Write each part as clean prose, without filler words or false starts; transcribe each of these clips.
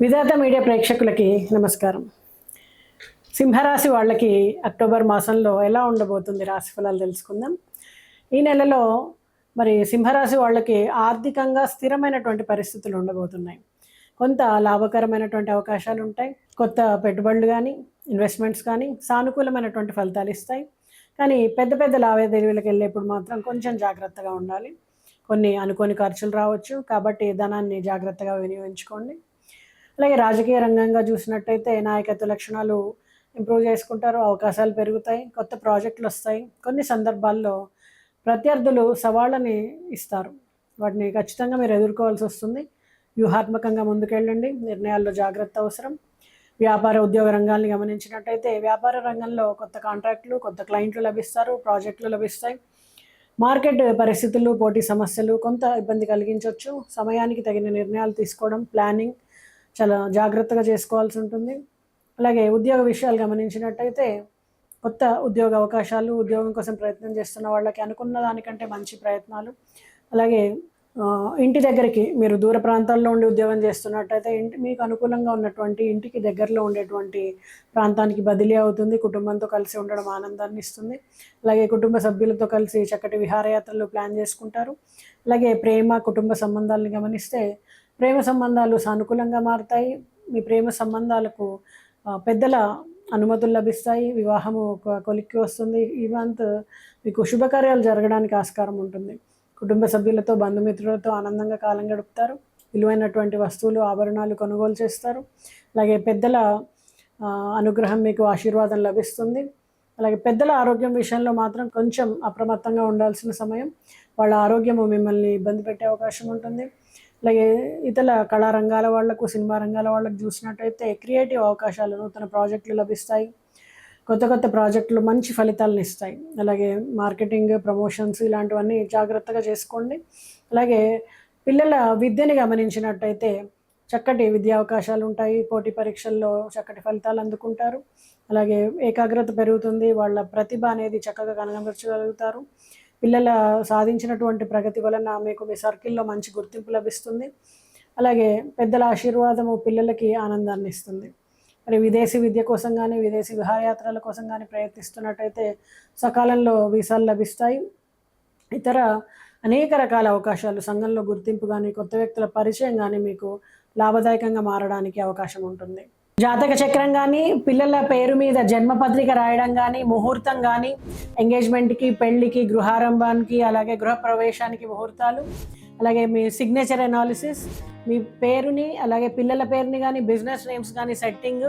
విధాత media ప్రేక్షకులకి నమస్కారం. సింహరాశి వాళ్ళకి అక్టోబర్ మాసంలో ఎలా ఉండబోతుంది రాశి ఫలాలు తెలుసుకుందాం. ఈ నెలలో మరి సింహరాశి వాళ్ళకి ఆర్థికంగా స్థిరమైనటువంటి పరిస్థితులు ఉండబోతున్నాయి. కొంత లాభకరమైనటువంటి అవకాశాలు ఉంటాయి. కొత్త పెట్టుబడులు కానీ ఇన్వెస్ట్మెంట్స్ కానీ సానుకూలమైనటువంటి ఫలితాలు ఇస్తాయి. కానీ పెద్ద పెద్ద లావాదేవీలకు వెళ్ళేప్పుడు మాత్రం కొంచెం జాగ్రత్తగా ఉండాలి. కొన్ని అనుకోని ఖర్చులు రావచ్చు, కాబట్టి ధనాన్ని జాగ్రత్తగా వినియోగించుకోండి. అలాగే రాజకీయ రంగంగా చూసినట్టయితే నాయకత్వ లక్షణాలు ఇంప్రూవ్ చేసుకుంటారు, అవకాశాలు పెరుగుతాయి, కొత్త ప్రాజెక్టులు వస్తాయి. కొన్ని సందర్భాల్లో ప్రత్యర్థులు సవాళ్ళని ఇస్తారు, వాటిని ఖచ్చితంగా మీరు ఎదుర్కోవాల్సి వస్తుంది. వ్యూహాత్మకంగా ముందుకెళ్ళండి, నిర్ణయాల్లో జాగ్రత్త అవసరం. వ్యాపార ఉద్యోగ రంగాన్ని గమనించినట్టయితే వ్యాపార రంగంలో కొత్త కాంట్రాక్టులు, కొత్త క్లయింట్లు లభిస్తారు, ప్రాజెక్టులు లభిస్తాయి. మార్కెట్ పరిస్థితులు, పోటీ సమస్యలు కొంత ఇబ్బంది కలిగించవచ్చు. సమయానికి తగిన నిర్ణయాలు తీసుకోవడం, ప్లానింగ్ చాలా జాగ్రత్తగా చేసుకోవాల్సి ఉంటుంది. అలాగే ఉద్యోగ విషయాలు గమనించినట్టయితే కొత్త ఉద్యోగ అవకాశాలు, ఉద్యోగం కోసం ప్రయత్నం చేస్తున్న వాళ్ళకి అనుకున్న దానికంటే మంచి ప్రయత్నాలు. అలాగే ఇంటి దగ్గరికి మీరు దూర ప్రాంతాల్లో ఉండి ఉద్యోగం చేస్తున్నట్టయితే మీకు అనుకూలంగా ఉన్నటువంటి ఇంటికి దగ్గరలో ఉండేటువంటి ప్రాంతానికి బదిలీ అవుతుంది. కుటుంబంతో కలిసి ఉండడం ఆనందాన్ని ఇస్తుంది. అలాగే కుటుంబ సభ్యులతో కలిసి చక్కటి విహారయాత్రలు ప్లాన్ చేసుకుంటారు. అలాగే ప్రేమ, కుటుంబ సంబంధాలను గమనిస్తే ప్రేమ సంబంధాలు సానుకూలంగా మారుతాయి. మీ ప్రేమ సంబంధాలకు పెద్దల అనుమతులు లభిస్తాయి. వివాహము కొలిక్కి వస్తుంది. ఈ మంత్ మీకు శుభకార్యాలు జరగడానికి ఆస్కారం ఉంటుంది. కుటుంబ సభ్యులతో, బంధుమిత్రులతో ఆనందంగా కాలం గడుపుతారు. విలువైనటువంటి వస్తువులు, ఆభరణాలు కొనుగోలు చేస్తారు. అలాగే పెద్దల అనుగ్రహం, మీకు ఆశీర్వాదం లభిస్తుంది. అలాగే పెద్దల ఆరోగ్యం విషయంలో మాత్రం కొంచెం అప్రమత్తంగా ఉండాల్సిన సమయం. వాళ్ళ ఆరోగ్యము మిమ్మల్ని ఇబ్బంది పెట్టే అవకాశం ఉంటుంది. అలాగే ఇతర కళారంగాల వాళ్లకు, సినిమా రంగాల వాళ్ళకు చూసినట్టయితే క్రియేటివ్ అవకాశాలు, నూతన ప్రాజెక్టులు లభిస్తాయి. కొత్త కొత్త ప్రాజెక్టులు మంచి ఫలితాలను ఇస్తాయి. అలాగే మార్కెటింగ్, ప్రమోషన్స్ ఇలాంటివన్నీ జాగ్రత్తగా చేసుకోండి. అలాగే పిల్లల విద్యని గమనించినట్టయితే చక్కటి విద్యా అవకాశాలు ఉంటాయి. పోటీ పరీక్షల్లో చక్కటి ఫలితాలు అందుకుంటారు. అలాగే ఏకాగ్రత పెరుగుతుంది. వాళ్ళ ప్రతిభ అనేది చక్కగా కనబరచగలుగుతారు. పిల్లల సాధించినటువంటి ప్రగతి వలన మీకు మీ సర్కిల్లో మంచి గుర్తింపు లభిస్తుంది. అలాగే పెద్దల ఆశీర్వాదము పిల్లలకి ఆనందాన్ని ఇస్తుంది. మరి విదేశీ విద్య కోసం కానీ, విదేశీ విహారయాత్రల కోసం కానీ ప్రయత్నిస్తున్నట్టయితే సకాలంలో వీసాలు లభిస్తాయి. ఇతర అనేక రకాల అవకాశాలు, సంఘంలో గుర్తింపు కానీ, కొత్త వ్యక్తుల పరిచయం కానీ మీకు లాభదాయకంగా మారడానికి అవకాశం ఉంటుంది. జాతక చక్రం కానీ, పిల్లల పేరు మీద జన్మపత్రిక రాయడం కానీ, ముహూర్తం కానీ, ఎంగేజ్మెంట్కి, పెళ్లికి, గృహారంభానికి, అలాగే గృహప్రవేశానికి ముహూర్తాలు, అలాగే మీ సిగ్నేచర్ అనాలిసిస్, మీ పేరుని, అలాగే పిల్లల పేరుని కానీ, బిజినెస్ నేమ్స్ కానీ సెట్టింగ్,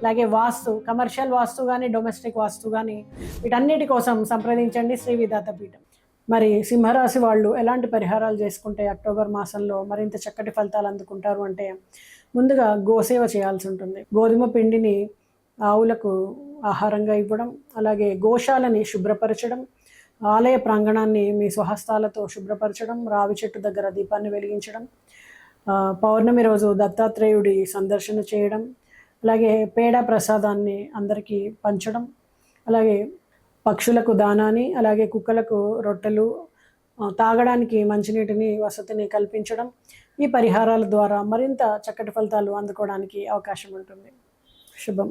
అలాగే వాస్తు, కమర్షియల్ వాస్తు కానీ, డొమెస్టిక్ వాస్తు కానీ, వీటన్నిటి కోసం సంప్రదించండి శ్రీ విధాత పీఠం. మరి సింహరాశి వాళ్ళు ఎలాంటి పరిహారాలు చేసుకుంటే అక్టోబర్ మాసంలో మరింత చక్కటి ఫలితాలు అందుకుంటారు అంటే, ముందుగా గోసేవ చేయాల్సి ఉంటుంది. గోధుమ పిండిని ఆవులకు ఆహారంగా ఇవ్వడం, అలాగే గోశాలని శుభ్రపరచడం, ఆలయ ప్రాంగణాన్ని మీ స్వహస్తాలతో శుభ్రపరచడం, రావి చెట్టు దగ్గర దీపాన్ని వెలిగించడం, పౌర్ణమి రోజు దత్తాత్రేయుడి సందర్శన చేయడం, అలాగే పేడ ప్రసాదాన్ని అందరికీ పంచడం, అలాగే పక్షులకు దానాన్ని, అలాగే కుక్కలకు రొట్టెలు, తాగడానికి మంచినీటిని వసతిని కల్పించడం, ఈ పరిహారాల ద్వారా మరింత చక్కటి ఫలితాలు అందుకోవడానికి అవకాశం ఉంటుంది. శుభం.